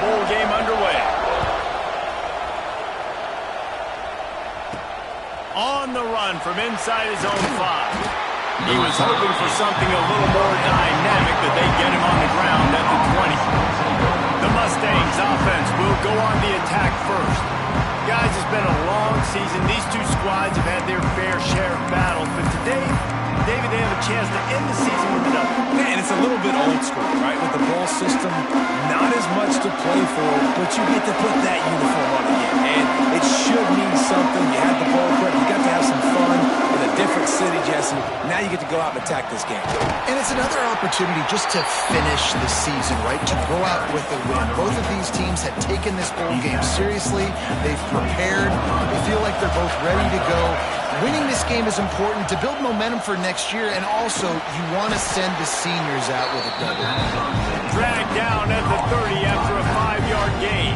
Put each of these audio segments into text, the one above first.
bowl game underway. On the run from inside his own 5. He was hoping for something a little more dynamic, but they get him on the ground at the 20. The Mustangs offense will go on the attack first. Guys, it's been a long season. These two squads have had their fair share of battles, but today, David, they have a chance to end the season with a W. Man, it's a little bit old school, right? With the bowl system, not as much to play for, but you get to put that uniform on again. And it should mean something. You had the bowl prep. You got to have some fun in a different city, Jesse. Now you get to go out and attack this game. And it's another opportunity just to finish the season, right? To go out with a win. Both of these teams had taken this bowl game seriously. They've prepared. They feel like they're both ready to go. Winning this game is important to build momentum for next year, and also you want to send the seniors out with a W. Dragged down at the 30 after a 5-yard gain.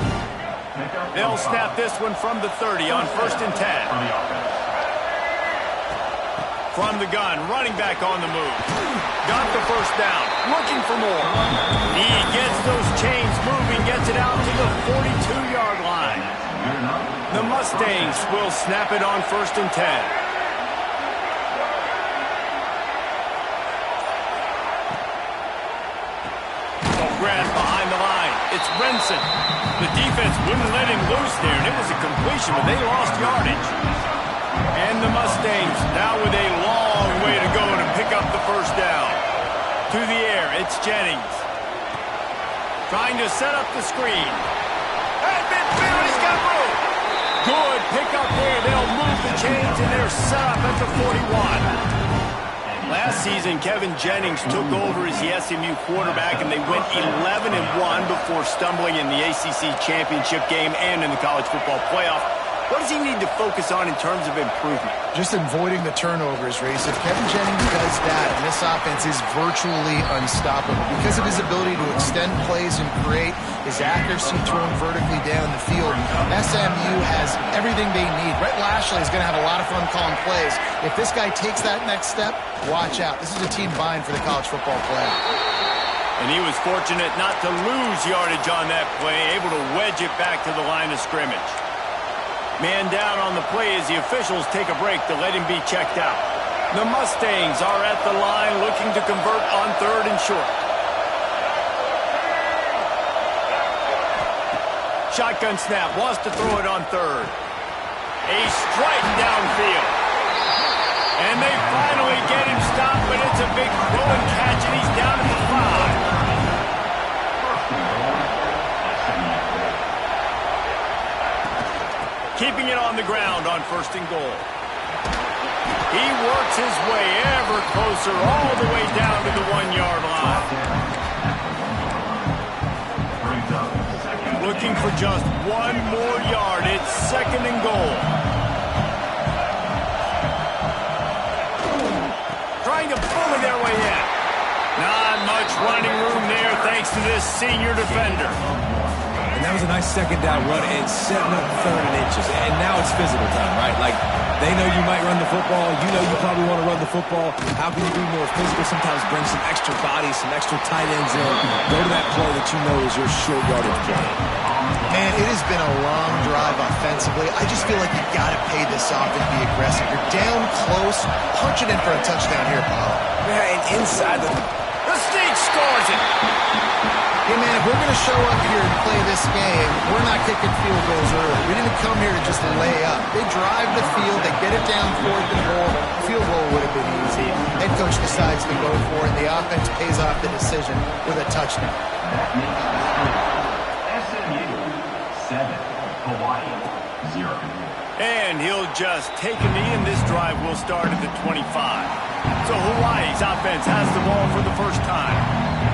They'll snap this one from the 30 on 1st and 10. From the gun, running back on the move. Got the first down, looking for more. He gets those chains moving, gets it out to the 42-yard line. The Mustangs will snap it on 1st and 10. Grab behind the line. It's Renson. The defense wouldn't let him loose there, and it was a completion, but they lost yardage. And the Mustangs now with a long way to go to pick up the first down. To the air, it's Jennings. Trying to set up the screen. At midfield, he's got room. Good pickup there. They'll move the chains, and they're set up at the 41. Last season, Kevin Jennings took over as the SMU quarterback, and they went 11-1 before stumbling in the ACC championship game and in the college football playoff. What does he need to focus on in terms of improvement? Just avoiding the turnovers, Reese. If Kevin Jennings does that, this offense is virtually unstoppable because of his ability to extend plays and create, his accuracy thrown vertically down the field. SMU has everything they need. Brett Lashley is going to have a lot of fun calling plays. If this guy takes that next step, watch out. This is a team vying for the college football playoff. And he was fortunate not to lose yardage on that play, able to wedge it back to the line of scrimmage. Man down on the play as the officials take a break to let him be checked out. The Mustangs are at the line looking to convert on 3rd and short. Shotgun snap, wants to throw it on 3rd. A strike downfield. And they finally get him stopped, but it's a big throw and catch, and he's down at the 5. Keeping it on the ground on 1st and goal. He works his way ever closer all the way down to the 1-yard line. Looking for just 1 more yard. It's 2nd and goal. Trying to bully their way in. Not much running room there thanks to this senior defender. And that was a nice 2nd down run and setting up 3rd and inches. And now it's physical time, right? Like, they know you might run the football. You know you probably want to run the football. How can you be more physical? Sometimes bring some extra bodies, some extra tight ends in. Go to that play that you know is your short yardage play. Man, it has been a long drive offensively. I just feel like you got to pay this off and be aggressive. You're down close. Punch it in for a touchdown here, Paul. Yeah, and inside the Sneak scores it. Hey, man, if we're going to show up here and play this game, we're not kicking field goals early. We didn't come here to just lay up. They drive the field. They get it down 4th and goal. Field goal would have been easy. Head coach decides to go for it. The offense pays off the decision with a touchdown. SMU 7, Hawaii 0. And he'll just take a knee, and this drive will start at the 25. So Hawaii's offense has the ball for the first time.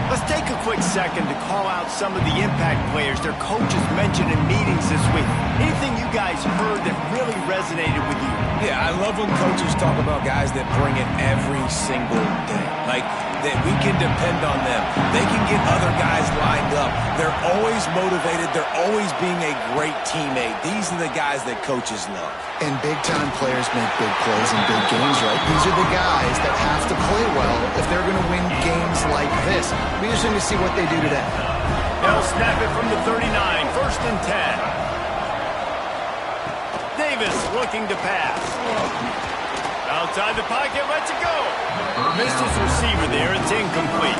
Let's take a quick second to call out some of the impact players their coaches mentioned in meetings this week. Anything you guys heard that really resonated with you? Yeah, I love when coaches talk about guys that bring it every single day. Like, that we can depend on them. They can get other guys lined up. They're always motivated. They're always being a great teammate. These are the guys that coaches love. And big-time players make big plays in big games, right? These are the guys that have to play well if they're going to win games like this. Be interesting to see what they do today. They'll snap it from the 39 Davis looking to pass. Outside the pocket, lets it go. Missed his receiver there. It's incomplete.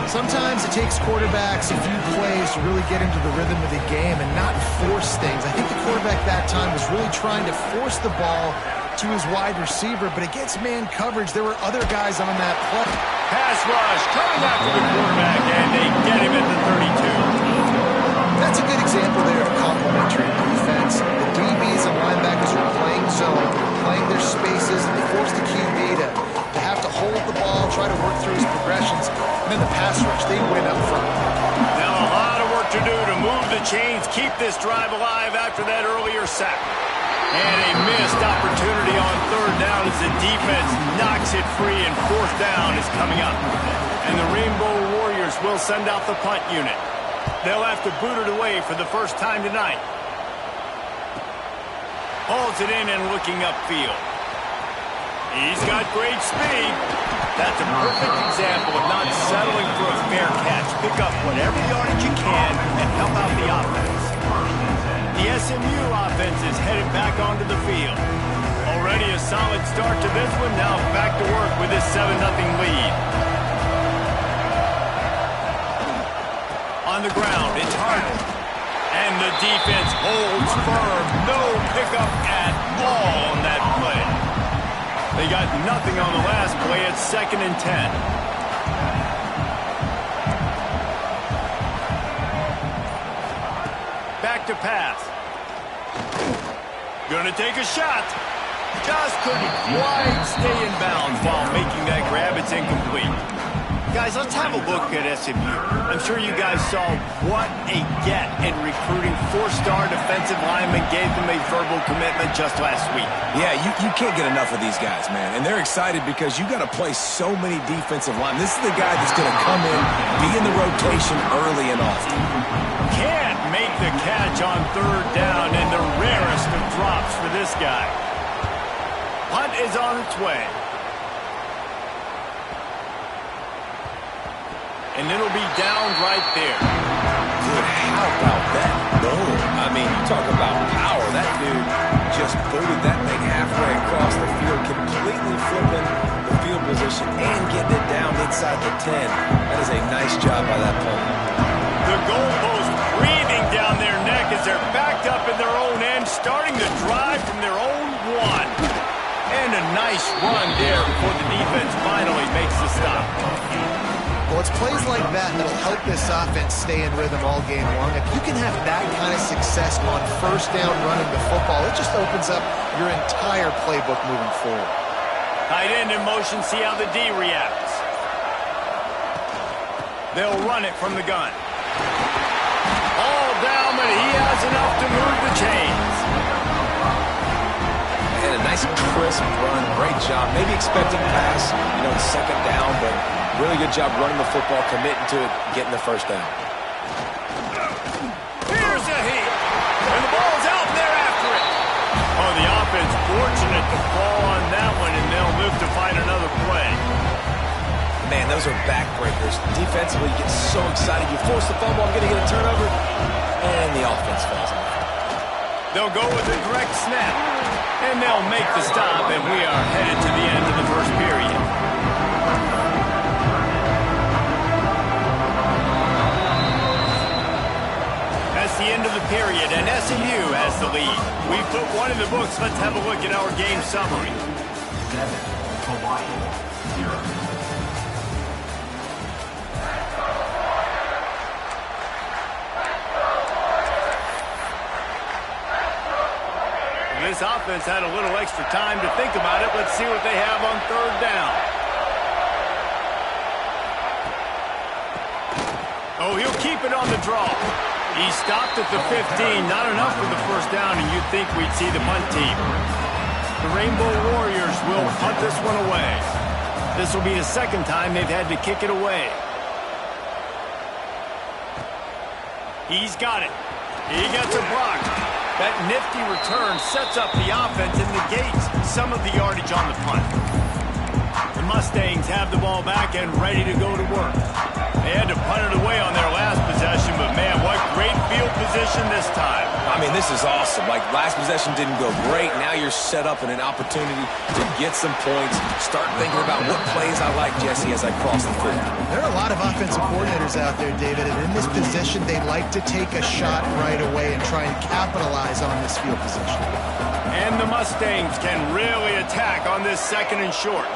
Sometimes it takes quarterbacks a few plays to really get into the rhythm of the game and not force things. I think the quarterback that time was really trying to force the ball to his wide receiver, but against man coverage, there were other guys on that play. Pass rush coming after the quarterback, and they get him at the 32. That's a good example there of complementary defense. The DBs and linebackers are playing zone, playing their spaces, and they force the QB to have to hold the ball, try to work through his progressions, and then the pass rush, they win up front. Now a lot of work to do to move the chains, keep this drive alive after that earlier sack. And a missed opportunity on third down as the defense knocks it free, and fourth down is coming up. And the Rainbow Warriors will send out the punt unit. They'll have to boot it away for the first time tonight. Hauls it in and looking upfield. He's got great speed. That's a perfect example of not settling for a fair catch. Pick up whatever yardage you can and help out the offense. The SMU offense is headed back onto the field. Already a solid start to this one. Now back to work with this 7-0 lead. On the ground, it's Harden. And the defense holds firm. No pickup at all on that play. They got nothing on the last play. It's 2nd and 10. Back to pass. Gonna take a shot. Just couldn't quite stay in bounds while making that grab. It's incomplete. Guys, let's have a look at SMU. I'm sure you guys saw what a get in recruiting. 4-star defensive linemen gave them a verbal commitment just last week. Yeah, you can't get enough of these guys, man. And they're excited because you got to play so many defensive linemen. This is the guy that's going to come in, be in the rotation early and often. Can't make the catch on third down, and the rarest of drops for this guy. Punt is on its way. And it'll be down right there. Dude, how about that boom? I mean, you talk about power. That dude just booted that thing halfway across the field, completely flipping the field position and getting it down inside the 10. That is a nice job by that punter. The goalpost breathing down their neck as they're backed up in their own end, starting to drive from their own 1. And a nice run there before the defense finally makes the stop. Well, it's plays like that that'll help this offense stay in rhythm all game long. If you can have that kind of success on first down running the football, it just opens up your entire playbook moving forward. Tight end in motion, see how the D reacts. They'll run it from the gun. All down, but he has enough to move the chains. And a nice crisp run, great job. Maybe expecting pass, second down, but really good job running the football, committing to it, getting the first down. Here's a hit. And the ball's out and they're after it. Oh, the offense fortunate to fall on that one, and they'll live to find another play. Man, those are backbreakers. Defensively, you get so excited. You force the fumble, I'm going to get a turnover, and the offense falls off. They'll go with a direct snap, and they'll make the stop, and we are headed to the end of the first period. That's the end of the period, and SMU has the lead. We put one in the books. Let's have a look at our game summary. 7, Hawaii, 0. This offense had a little extra time to think about it. Let's see what they have on third down. Oh, he'll keep it on the draw. He stopped at the 15. Not enough for the first down, and you'd think we'd see the punt team. The Rainbow Warriors will punt this one away. This will be the second time they've had to kick it away. He's got it. He gets a block. That nifty return sets up the offense and negates some of the yardage on the punt. The Mustangs have the ball back and ready to go to work. They had to punt it away on their last possession, but man, what great field position this time. I mean, this is awesome. Like, last possession didn't go great. Now you're set up in an opportunity to get some points. Start thinking about what plays I like, Jesse, as I cross the field. There are a lot of offensive coordinators out there, David, and in this position, they like to take a shot right away and try and capitalize on this field position. And the Mustangs can really attack on this 2nd and short.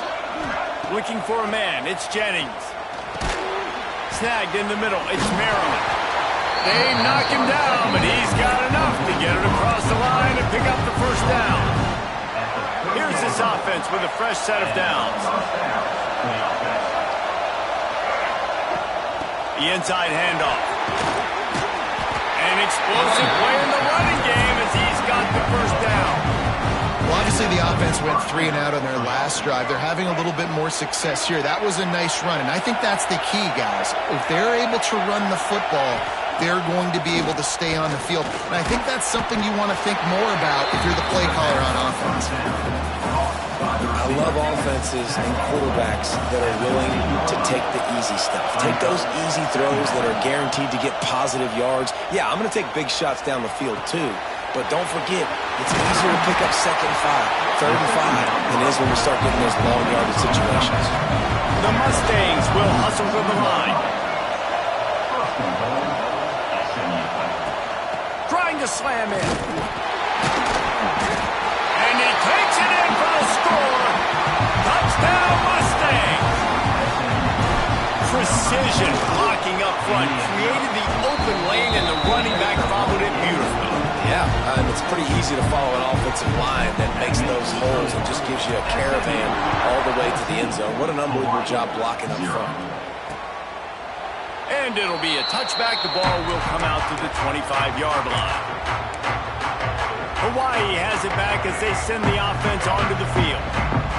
Looking for a man. It's Jennings. Snagged in the middle. It's Maryland. They knock him down, but he's got enough to get it across the line and pick up the first down. Here's this offense with a fresh set of downs. The inside handoff. An explosive play in the running game as he's got the first down. Well, obviously the offense went 3 and out on their last drive. They're having a little bit more success here. That was a nice run, and I think that's the key, guys. If they're able to run the football, they're going to be able to stay on the field. And I think that's something you want to think more about if you're the play caller on offense. I love offenses and quarterbacks that are willing to take the easy stuff. Take those easy throws that are guaranteed to get positive yards. Yeah, I'm going to take big shots down the field too. But don't forget, it's easier to pick up 2nd and 5, 3rd and 5 than it is when we start getting those long yardage situations. The Mustangs will hustle to the line. Trying to slam in. And he takes it in for the score. Touchdown, Mustangs. Precision blocking up front. Created the open lane, and the running back followed it beautifully. Yeah, and it's pretty easy to follow an offensive line that makes those holes and just gives you a caravan all the way to the end zone. What an unbelievable job blocking up front. And it'll be a touchback. The ball will come out to the 25-yard line. Hawaii has it back as they send the offense onto the field.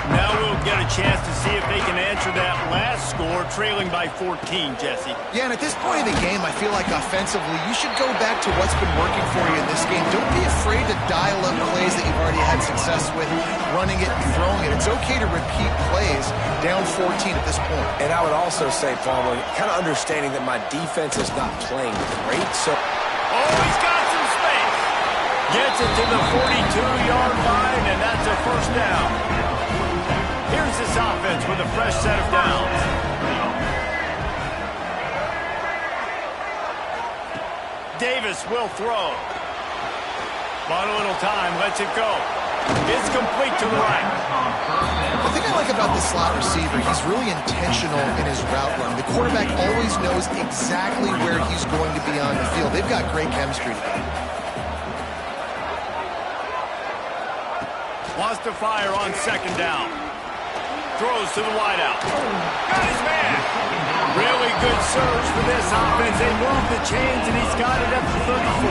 Now we'll get a chance to see if they can answer that last score, trailing by 14, Jesse. Yeah, and at this point in the game, I feel like offensively, you should go back to what's been working for you in this game. Don't be afraid to dial up plays that you've already had success with, running it and throwing it. It's okay to repeat plays down 14 at this point. And I would also say, Palmer, kind of understanding that my defense is not playing great, so... Oh, he's got some space. Gets it to the 42-yard line, and that's a first down. Here's this offense with a fresh set of downs. Davis will throw. Bought a little time, lets it go. It's complete to the right. The thing I like about the slot receiver, he's really intentional in his route run. The quarterback always knows exactly where he's going to be on the field. They've got great chemistry together. Wants to fire on 2nd down. Throws to the wideout. Got his man. Really good surge for this offense. They move the chains, and he's got it up to 34.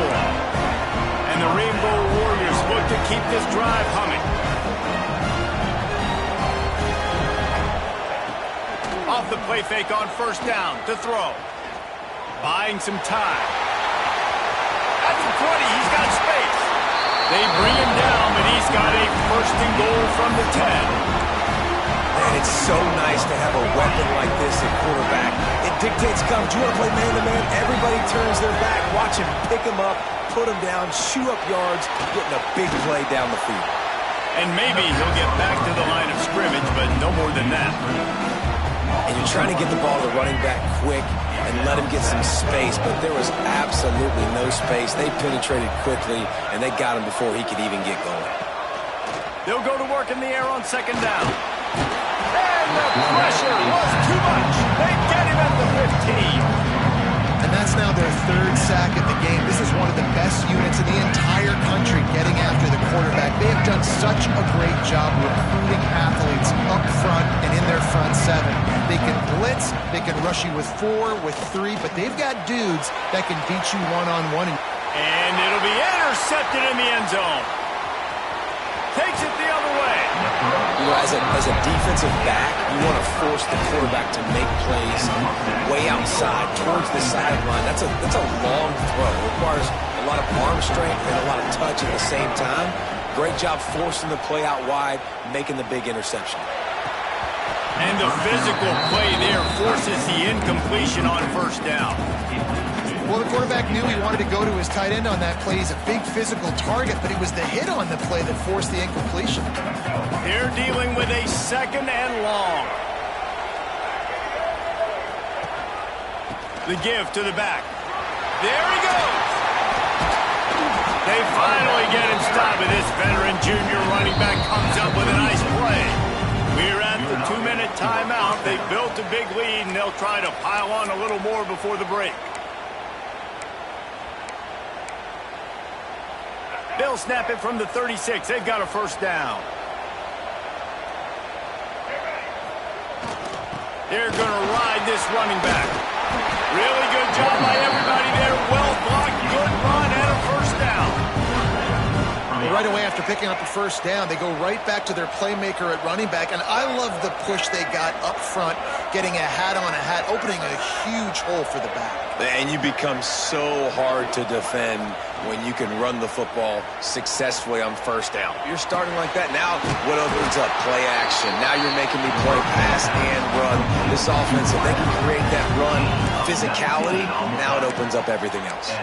And the Rainbow Warriors look to keep this drive humming. Off the play fake on 1st down to throw. Buying some time. At the 20, he's got space. They bring him down, but he's got a 1st and goal from the 10. Man, it's so nice to have a weapon like this at quarterback. It dictates coverage. You want to play man-to-man, everybody turns their back. Watch him pick him up, put him down, shoot up yards, getting a big play down the field. And maybe he'll get back to the line of scrimmage, but no more than that. And you're trying to get the ball to running back quick and let him get some space, but there was absolutely no space. They penetrated quickly, and they got him before he could even get going. They'll go to work in the air on 2nd down. And the pressure was too much. They get him at the 15. And that's now their 3rd sack of the game. This is one of the best units in the entire country getting after the quarterback. They have done such a great job recruiting athletes up front and in their front 7. They can blitz, they can rush you with 4, with 3, but they've got dudes that can beat you one-on-one. And it'll be intercepted in the end zone. Takes it the other way. You know, as a defensive back, you want to force the quarterback to make plays way outside, towards the sideline. That's a long throw. It requires a lot of arm strength and a lot of touch at the same time. Great job forcing the play out wide, making the big interception. And the physical play there forces the incompletion on 1st down. Well, the quarterback knew he wanted to go to his tight end on that play. He's a big physical target, but it was the hit on the play that forced the incompletion. They're dealing with a 2nd and long. The give to the back. There he goes. They finally get him stopped, and this veteran junior running back comes up with a nice play. We're at the 2-minute timeout. They built a big lead, and they'll try to pile on a little more before the break. They'll snap it from the 36. They've got a 1st down. They're going to ride this running back. Really good job by everybody there. Well blocked, good run, and a 1st down. Well, right away after picking up a 1st down, they go right back to their playmaker at running back, and I love the push they got up front, getting a hat on a hat, opening a huge hole for the back. And you become so hard to defend when you can run the football successfully on 1st down. You're starting like that. Now what opens up? Play action. Now you're making me play pass and run. This offense, if they can create that run physicality, now it opens up everything else.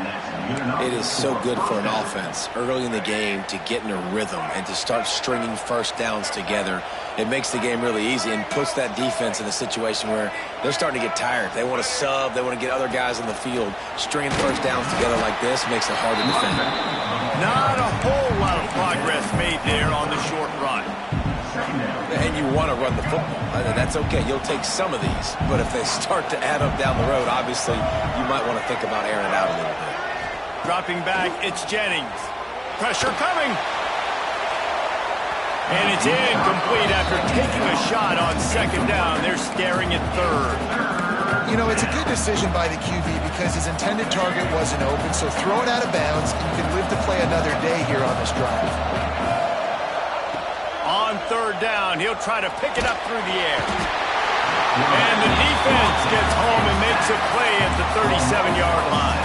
It is so good for an offense early in the game to get in a rhythm and to start stringing 1st downs together. It makes the game really easy and puts that defense in a situation where they're starting to get tired. They want to sub. They want to get other guys in the field. Stringing 1st downs together like this makes it hard to defend. Not a whole lot of progress made there on the short run. And you want to run the football. That's okay. You'll take some of these. But if they start to add up down the road, obviously you might want to think about airing it out a little bit. Dropping back, it's Jennings. Pressure coming. And it's incomplete after taking a shot on 2nd down. They're staring at 3rd. You know, it's a good decision by the QB because his intended target wasn't open, so throw it out of bounds, and you can live to play another day here on this drive. On 3rd down, he'll try to pick it up through the air. And the defense gets home and makes a play at the 37-yard line.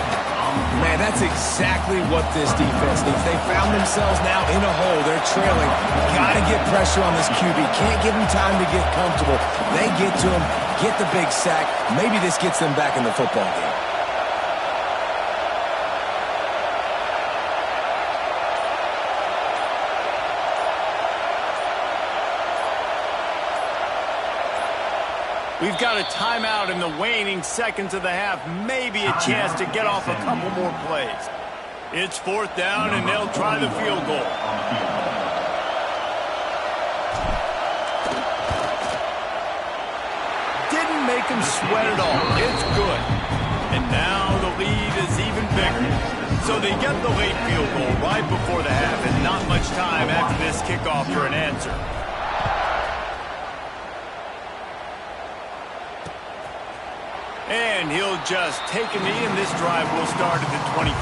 Man, that's exactly what this defense needs. They found themselves now in a hole. They're trailing. Got to get pressure on this QB. Can't give him time to get comfortable. They get to him, get the big sack. Maybe this gets them back in the football game. We've got a timeout in the waning seconds of the half. Maybe a chance to get off a couple more plays. It's 4th down, and they'll try the field goal. Didn't make him sweat at all. It's good. And now the lead is even bigger. So they get the late field goal right before the half, and not much time after this kickoff for an answer. And he'll just take a knee, and this drive will start at the 25.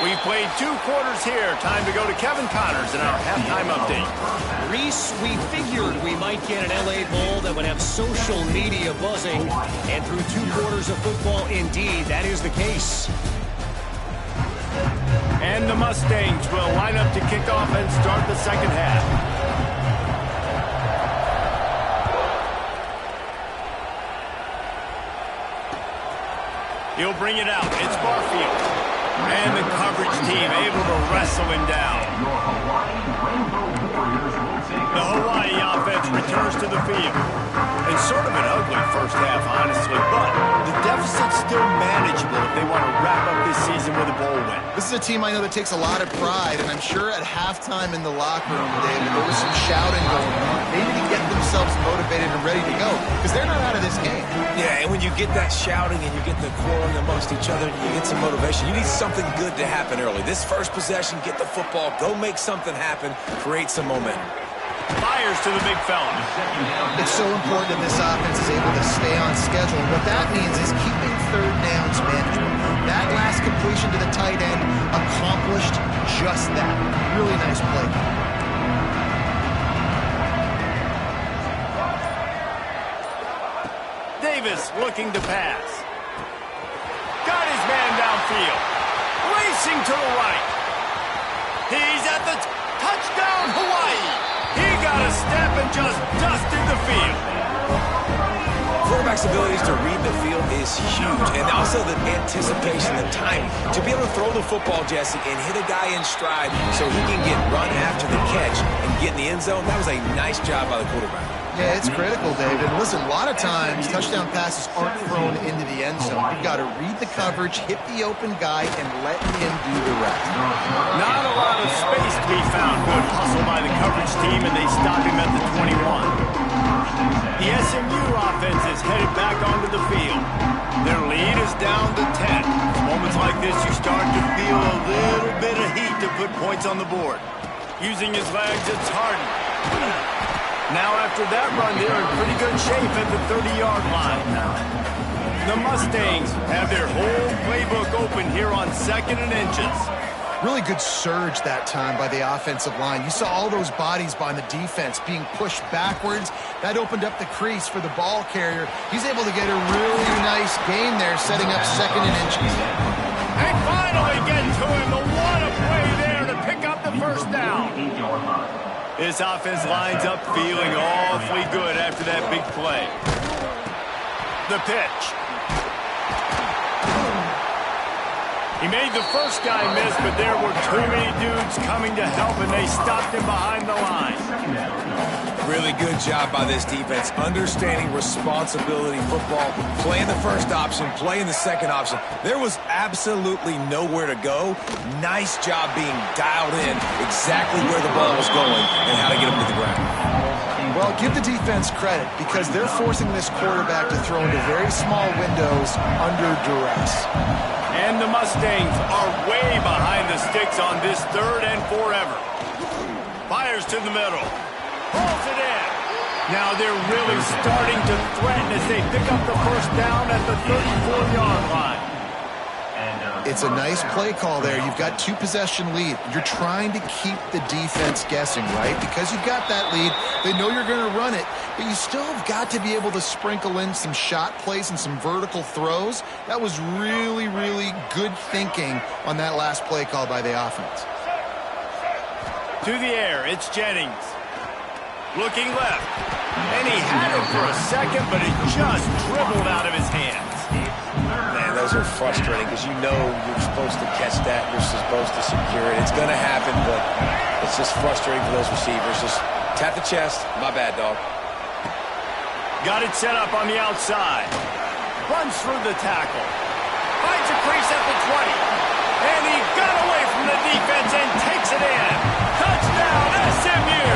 We've played 2 quarters here. Time to go to Kevin Connors in our halftime update. Reese, we figured we might get an LA Bowl that would have social media buzzing. And through 2 quarters of football, indeed, that is the case. And the Mustangs will line up to kick off and start the 2nd half. He'll bring it out. It's Barfield. And the coverage team able to wrestle him down. The Hawaii offense returns to the field. It's sort of an ugly first half, honestly, but the deficit's still manageable if they want to wrap up this season with a bowl win. This is a team I know that takes a lot of pride, and I'm sure at halftime in the locker room, David, there was some shouting going on, maybe to get themselves motivated and ready to go, because they're not out of this game. Yeah, and when you get that shouting and you get the quarreling amongst each other and you get some motivation, you need something good to happen early. This first possession, get the football, go make something happen, create some momentum. Fires to the big fella. It's so important that this offense is able to stay on schedule. What that means is keeping 3rd downs manageable. That last completion to the tight end accomplished just that. Really nice play. Davis looking to pass. Got his man downfield. Racing to the right. He's at the Touchdown, Hawaii! He got a step and just dusted the field. Quarterback's abilities to read the field is huge, and also the anticipation, the timing. To be able to throw the football, Jesse, and hit a guy in stride so he can get run after the catch and get in the end zone, that was a nice job by the quarterback. Yeah, it's critical, David. And listen, a lot of times touchdown passes aren't thrown into the end zone. You've got to read the coverage, hit the open guy, and let him do the rest. Not a lot of space to be found. Good hustle by the coverage team, and they stop him at the 21. The SMU offense is headed back onto the field. Their lead is down to 10. Moments like this, you start to feel a little bit of heat to put points on the board. Using his legs, it's Harden. Now after that run, they're in pretty good shape at the 30-yard line. The Mustangs have their whole playbook open here on 2nd and inches. Really good surge that time by the offensive line. You saw all those bodies by the defense being pushed backwards. That opened up the crease for the ball carrier. He's able to get a really nice gain there, setting up 2nd and inches. And finally get to him. What a play there to pick up the first down. This offense lines up feeling awfully good after that big play. The pitch. He made the first guy miss, but there were too many dudes coming to help, and they stopped him behind the line. Really good job by this defense, understanding responsibility football, playing the first option, playing the second option. There was absolutely nowhere to go. Nice job being dialed in exactly where the ball was going and how to get him to the ground. Well, give the defense credit because they're forcing this quarterback to throw into very small windows under duress. And the Mustangs are way behind the sticks on this 3rd and forever. Fires to the middle. Pulls it in. Now they're really starting to threaten as they pick up the first down at the 34-yard line. It's a nice play call there. You've got 2-possession lead. You're trying to keep the defense guessing, right? Because you've got that lead. They know you're going to run it, but you still have got to be able to sprinkle in some shot plays and some vertical throws. That was really, really good thinking on that last play call by the offense. To the air, it's Jennings. Looking left. And he had it for a second, but it just dribbled out of his hands. Man, those are frustrating because you know you're supposed to catch that. You're supposed to secure it. It's going to happen, but it's just frustrating for those receivers. Just tap the chest. My bad, dog. Got it set up on the outside. Runs through the tackle. Finds a crease at the 20. And he got away from the defense and takes it in. Touchdown, SMU!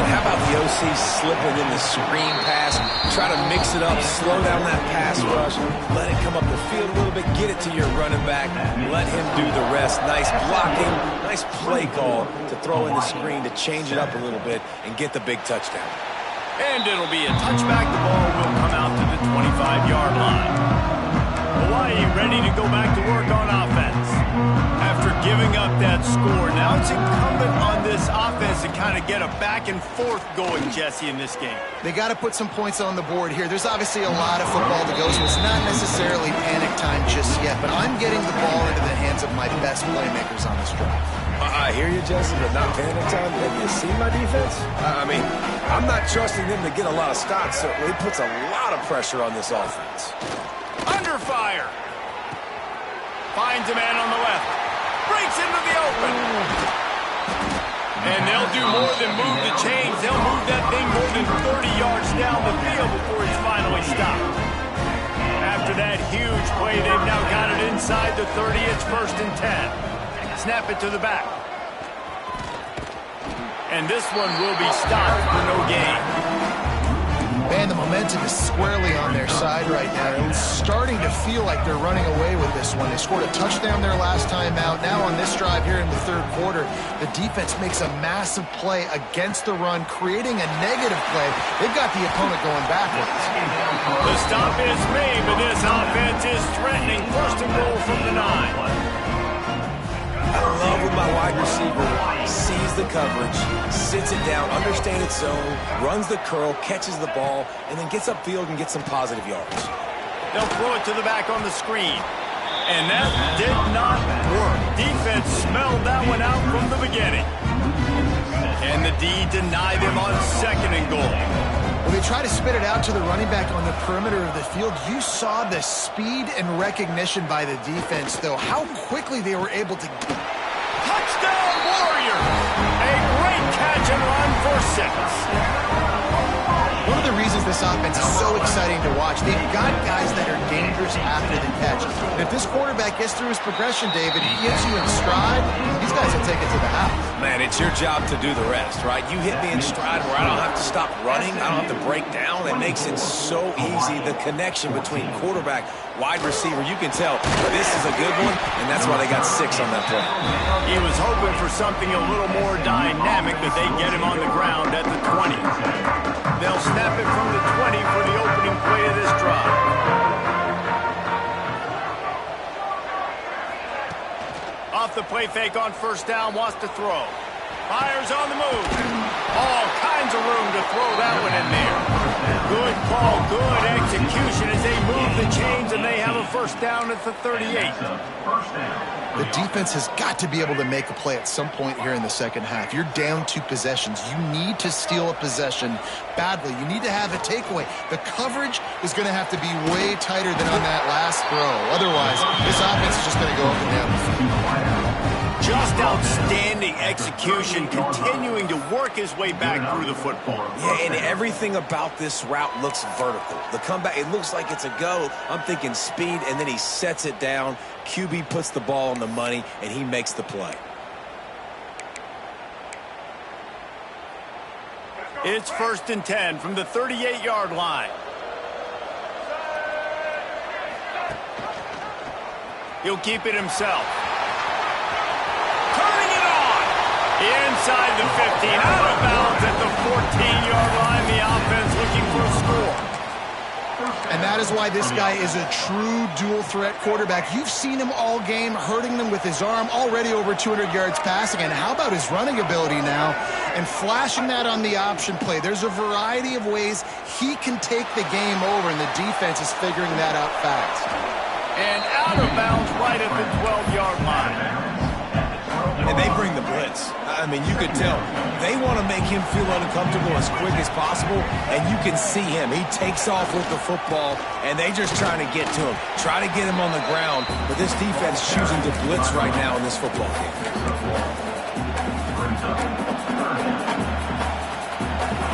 And how about the OC slipping in the screen pass? Try to mix it up, slow down that pass rush, let it come up the field a little bit, get it to your running back, let him do the rest. Nice blocking, nice play call to throw in the screen to change it up a little bit and get the big touchdown. And it'll be a touchback. The ball will come out to the 25-yard line. Hawaii ready to go back to work on offense. After giving up that score, now it's incumbent on this offense to kind of get a back and forth going, Jesse, in this game. They got to put some points on the board here. There's obviously a lot of football to go, so it's not necessarily panic time just yet, but I'm getting the ball into the hands of my best playmakers on this drive. I hear you, Jesse, but not panic time. Have you seen my defense? I mean, I'm not trusting them to get a lot of stops, so it puts a lot of pressure on this offense. Under fire. Finds a man on the left. Breaks into the open. And they'll do more than move the chains. They'll move that thing more than 30 yards down the field before it's finally stopped. After that huge play, they've now got it inside the 30. It's 1st and 10. Snap it to the back. And this one will be stopped for no gain. Man, the momentum is squarely on their side right now. It's starting to feel like they're running away with this one. They scored a touchdown their last time out. Now on this drive here in the 3rd quarter, the defense makes a massive play against the run, creating a negative play. They've got the opponent going backwards. The stop is made, but this offense is threatening. 1st and goal from the 9. I love when my wide receiver sees the coverage, sits it down, understands its zone, runs the curl, catches the ball, and then gets upfield and gets some positive yards. They'll throw it to the back on the screen. And that did not work. Defense smelled that one out from the beginning. And the D denied him on 2nd and goal. When they try to spit it out to the running back on the perimeter of the field, you saw the speed and recognition by the defense, though, how quickly they were able to... Touchdown, Warriors! A great catch and run for 6. One of the reasons this offense is so exciting to watch, they've got guys that are dangerous after the catch. And if this quarterback gets through his progression, David, he gets you in stride, these guys will take it to the house. Man, it's your job to do the rest, right? You hit me in stride where I don't have to stop running. I don't have to break down. It makes it so easy. The connection between quarterback, wide receiver, you can tell this is a good one, and that's why they got 6 on that play. He was hoping for something a little more dynamic, but they get him on the ground at the 20. They'll snap it from the 20 for the opening play of this drive. Off the play fake on 1st down, wants to throw. Fires on the move. All kinds of room to throw that one in there. Good call, good execution as they move the chains, and they have a 1st down at the 38. The defense has got to be able to make a play at some point here in the 2nd half. You're down 2 possessions. You need to steal a possession badly. You need to have a takeaway. The coverage is going to have to be way tighter than on that last throw. Otherwise, this offense is just going to go up and down the field. Just outstanding execution, continuing to work his way back through the football. Yeah, and everything about this route looks vertical. The comeback, it looks like it's a go. I'm thinking speed, and then he sets it down. QB puts the ball on the money, and he makes the play. It's 1st and 10 from the 38-yard line. He'll keep it himself. Inside the 15, out of bounds at the 14-yard line. The offense looking for a score. And that is why this guy is a true dual-threat quarterback. You've seen him all game, hurting them with his arm, already over 200 yards passing. And how about his running ability now? And flashing that on the option play. There's a variety of ways he can take the game over, and the defense is figuring that out fast. And out of bounds right at the 12-yard line. And they bring the blitz. I mean, you could tell they want to make him feel uncomfortable as quick as possible, and you can see him. He takes off with the football, and they just trying to get to him, try to get him on the ground, but this defense choosing to blitz right now in this football game.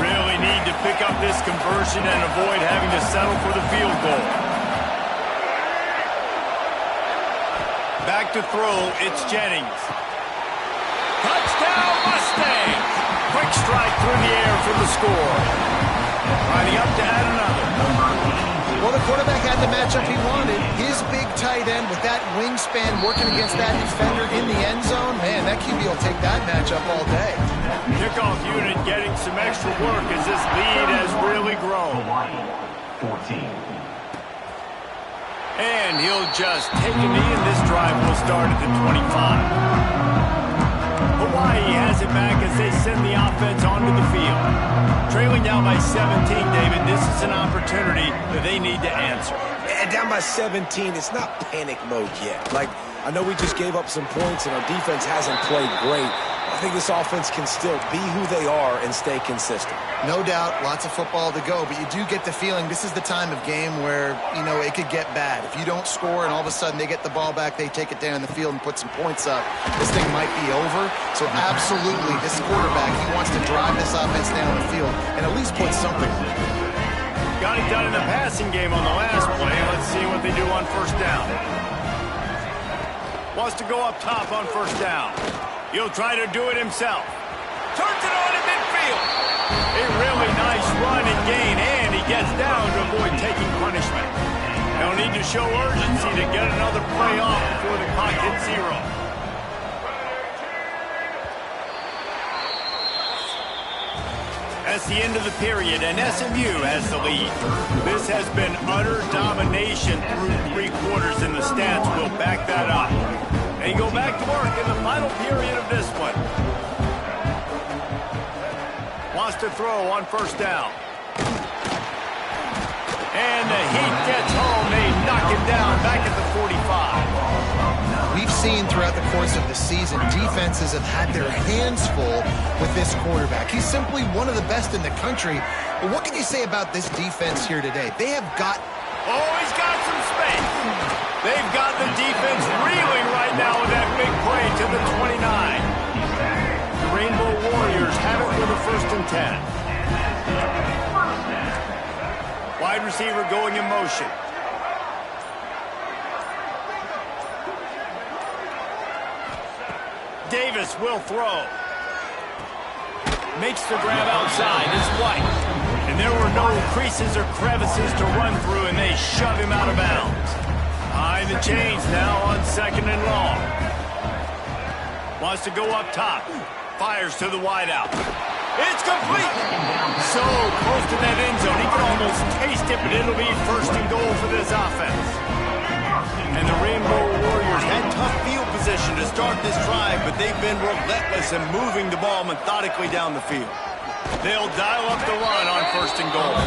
Really need to pick up this conversion and avoid having to settle for the field goal. Back to throw, it's Jennings. Touchdown, Mustangs! Quick strike through the air for the score. Lining up to add another. Well, the quarterback had the matchup he wanted. His big tight end with that wingspan working against that defender in the end zone. Man, that QB will take that matchup all day. Kickoff unit getting some extra work as this lead has really grown. 14. And he'll just take a knee, and this drive will start at the 25. Hawaii has it back as they send the offense onto the field. Trailing down by 17, David, this is an opportunity that they need to answer. And down by 17, it's not panic mode yet. Like, I know we just gave up some points and our defense hasn't played great. I think this offense can still be who they are and stay consistent. No doubt, lots of football to go, but you do get the feeling this is the time of game where, you know, it could get bad. If you don't score and all of a sudden they get the ball back, they take it down the field and put some points up, this thing might be over. So absolutely, this quarterback, he wants to drive this offense down the field and at least put something on it. Got it done in the passing game on the last play. Let's see what they do on 1st down. Wants to go up top on 1st down. He'll try to do it himself. Turns it on in midfield. A really nice run and gain, and he gets down to avoid taking punishment. They'll need to show urgency to get another play off before the clock hits 0. That's the end of the period, and SMU has the lead. This has been utter domination through 3 quarters, and the stats will back that up. They go back to work in the final period of this one. Wants to throw on 1st down. And the heat gets home. They knock it down back at the 45. seen throughout the course of the season, defenses have had their hands full with this quarterback. He's simply one of the best in the country. But what can you say about this defense here today? They have got... Oh, he's got some space. They've got the defense reeling right now with that big play to the 29. The Rainbow Warriors have it for the 1st and 10. Wide receiver going in motion. Davis will throw. Makes the grab outside. It's White. And there were no creases or crevices to run through, and they shove him out of bounds. Behind the chains now on 2nd and long. Wants to go up top. Fires to the wideout. It's complete. So close to that end zone. He can almost taste it, but it'll be 1st and goal for this offense. And the Rainbow Warriors had tough field position to start this drive, but they've been relentless in moving the ball methodically down the field. They'll dial up the run on 1st and goal.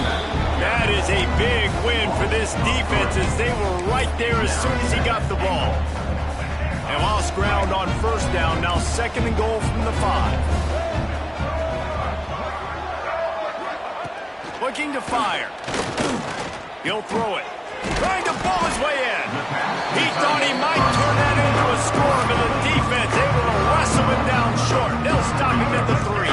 That is a big win for this defense as they were right there as soon as he got the ball. And lost ground on 1st down, now 2nd and goal from the 5. Looking to fire. He'll throw it. Trying to pull his way in. He thought he might turn that into a score, but the defense able to wrestle him down short. They'll stop him at the 3.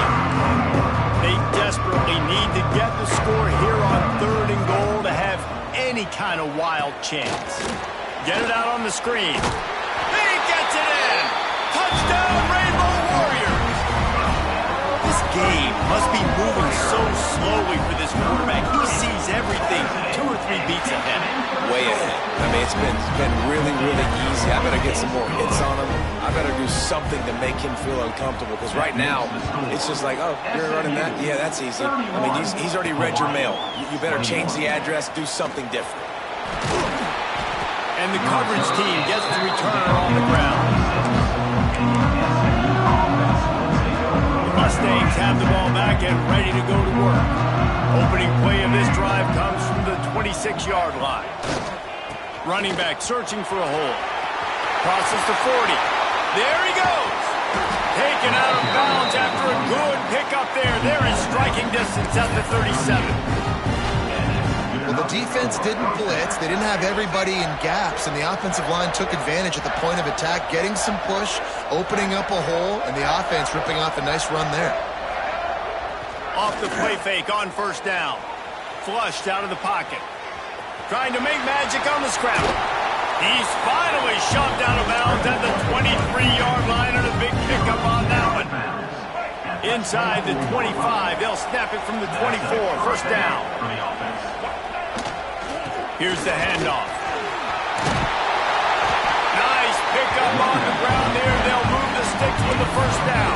They desperately need to get the score here on 3rd and goal to have any kind of wild chance. Get it out on the screen. He gets it in. Touchdown, Rainbow Warriors. This game must be moving so slowly for this quarterback. He sees everything 2 or 3 beats ahead. Way ahead. I mean, it's been really, really easy. I better get some more hits on him. I better do something to make him feel uncomfortable, because right now, it's just like, oh, you're running that? Yeah, that's easy. I mean, he's already read your mail. You better change the address, do something different. And the coverage team gets the return on the ground. The Mustangs have the ball back and ready to go to work. Opening play of this drive comes from the 26-yard line. Running back searching for a hole. Crosses the 40. There he goes. Taken out of bounds after a good pickup there. They're in striking distance at the 37. Well, the defense didn't blitz. They didn't have everybody in gaps, and the offensive line took advantage at the point of attack, getting some push, opening up a hole, and the offense ripping off a nice run there. Off the play fake on 1st down. Flushed out of the pocket. Trying to make magic on the scramble. He's finally shoved out of bounds at the 23-yard line, and a big pickup on that one. Inside the 25, they'll snap it from the 24. 1st down. Here's the handoff. Nice pickup on the ground there. They'll move the sticks with the 1st down.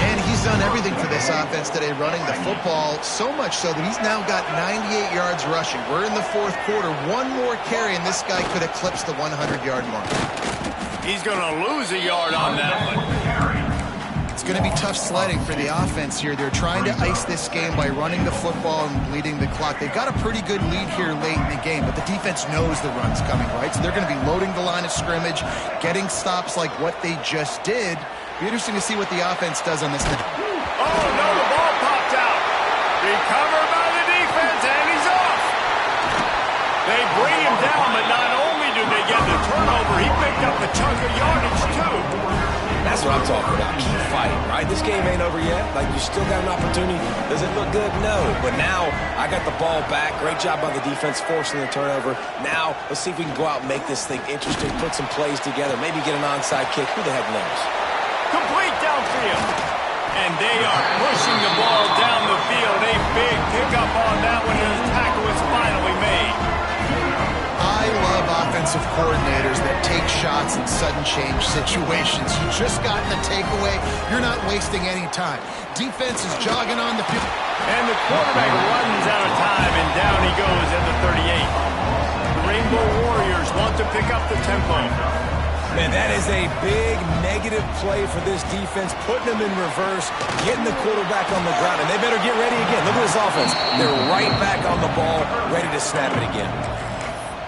And he's done everything for this offense today, running the football, so much so that he's now got 98 yards rushing. We're in the 4th quarter. One more carry, and this guy could eclipse the 100-yard mark. He's going to lose a yard on that one. It's going to be tough sledding for the offense here. They're trying to ice this game by running the football and bleeding the clock. They've got a pretty good lead here late in the game, but the defense knows the run's coming, right? So they're going to be loading the line of scrimmage, getting stops like what they just did. Be interesting to see what the offense does on this. Oh, no, the ball popped out. Recovered by the defense, and he's off. They bring him down, but not only do they get the turnover, he picked up a chunk of yardage, too. That's what I'm talking about. Keep fighting, right? This game ain't over yet. Like, you still got an opportunity. Does it look good? No. But now, I got the ball back. Great job by the defense forcing the turnover. Now, let's see if we can go out and make this thing interesting, put some plays together, maybe get an onside kick. Who the heck knows? Complete downfield. And they are pushing the ball down the field. A big pickup on that one, and the tackle is finally made. I love offensive coordinators that take shots in sudden change situations. You just got the takeaway. You're not wasting any time. Defense is jogging on the field. And the quarterback runs out of time, and down he goes at the 38. The Rainbow Warriors want to pick up the tempo. Man, that is a big negative play for this defense, putting them in reverse, getting the quarterback on the ground, and they better get ready again. Look at this offense. They're right back on the ball, ready to snap it again.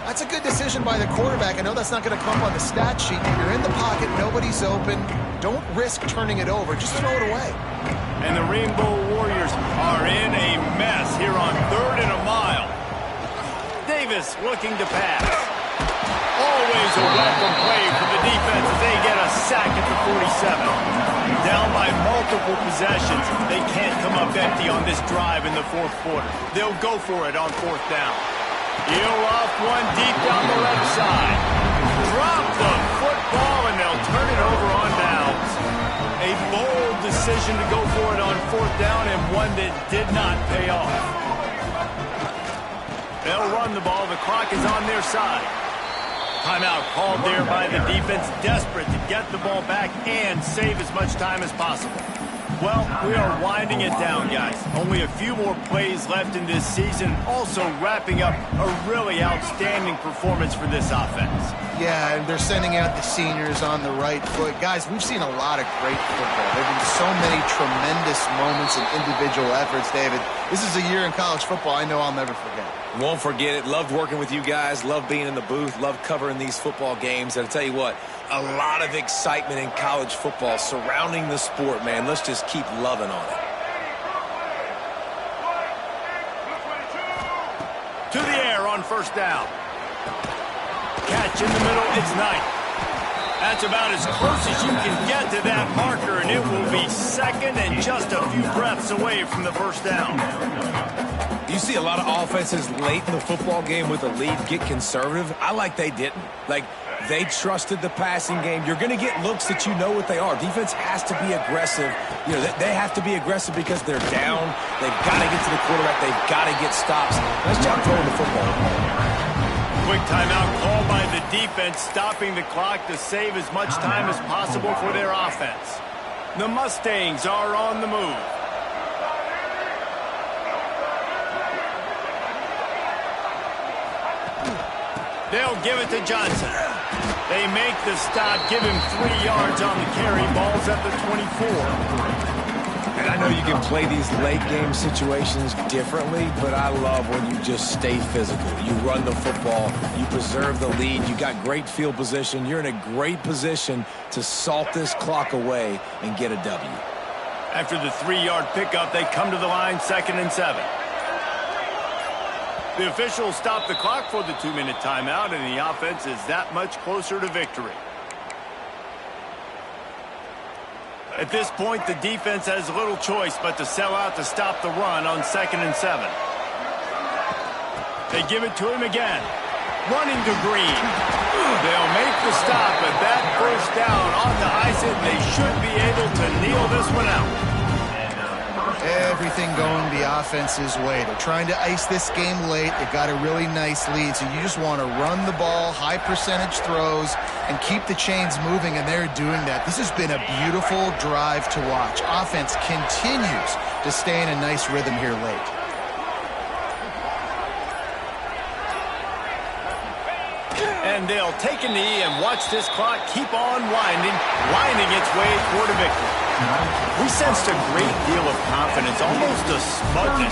I That's a good decision by the quarterback. I know that's not going to come up on the stat sheet. You're in the pocket, nobody's open. Don't risk turning it over. Just throw it away. And the Rainbow Warriors are in a mess here on 3rd and a mile. Davis looking to pass. Always a welcome play for the defense as they get a sack at the 47. Down by multiple possessions. They can't come up empty on this drive in the 4th quarter. They'll go for it on 4th down. He'll off one deep down the left side. Drop the football and they'll turn it over on downs. A bold decision to go for it on 4th down and one that did not pay off. They'll run the ball. The clock is on their side. Timeout called there by the defense, desperate to get the ball back and save as much time as possible. Well, we are winding it down, guys. Only a few more plays left in this season. Also wrapping up a really outstanding performance for this offense. Yeah, and they're sending out the seniors on the right foot. Guys, we've seen a lot of great football. There have been so many tremendous moments and individual efforts, David. This is a year in college football I know I'll never forget. Won't forget it. Loved working with you guys. Loved being in the booth. Loved covering these football games. And I'll tell you what, a lot of excitement in college football surrounding the sport, man. Let's just keep loving on it. To the air on 1st down. Catch in the middle, it's Knight. That's about as close as you can get to that marker, and it will be 2nd and just a few breaths away from the 1st down. You see a lot of offenses late in the football game with a lead get conservative. I like they didn't. Like, they trusted the passing game. You're going to get looks that you know what they are. Defense has to be aggressive. You know, they have to be aggressive because they're down. They've got to get to the quarterback. They've got to get stops. Nice job throwing the football. Quick timeout called by the defense, stopping the clock to save as much time as possible for their offense. The Mustangs are on the move. They'll give it to Johnson. They make the stop, give him 3 yards on the carry. Ball's at the 24. And I know you can play these late game situations differently, but I love when you just stay physical. You run the football, you preserve the lead, you got great field position. You're in a great position to salt this clock away and get a W. After the 3-yard pickup, they come to the line, 2nd and 7. The officials stop the clock for the 2-minute timeout, and the offense is that much closer to victory. At this point, the defense has little choice but to sell out to stop the run on 2nd and 7. They give it to him again. Running to Green. They'll make the stop, but that 1st down ought to ice it. They should be able to kneel this one out. Everything going the offense's way. They're trying to ice this game late. They've got a really nice lead, so you just want to run the ball, high percentage throws, and keep the chains moving, and they're doing that. This has been a beautiful drive to watch. Offense continues to stay in a nice rhythm here late. And they'll take a knee and watch this clock keep on winding its way toward a victory. We sensed a great deal of confidence, almost a smugness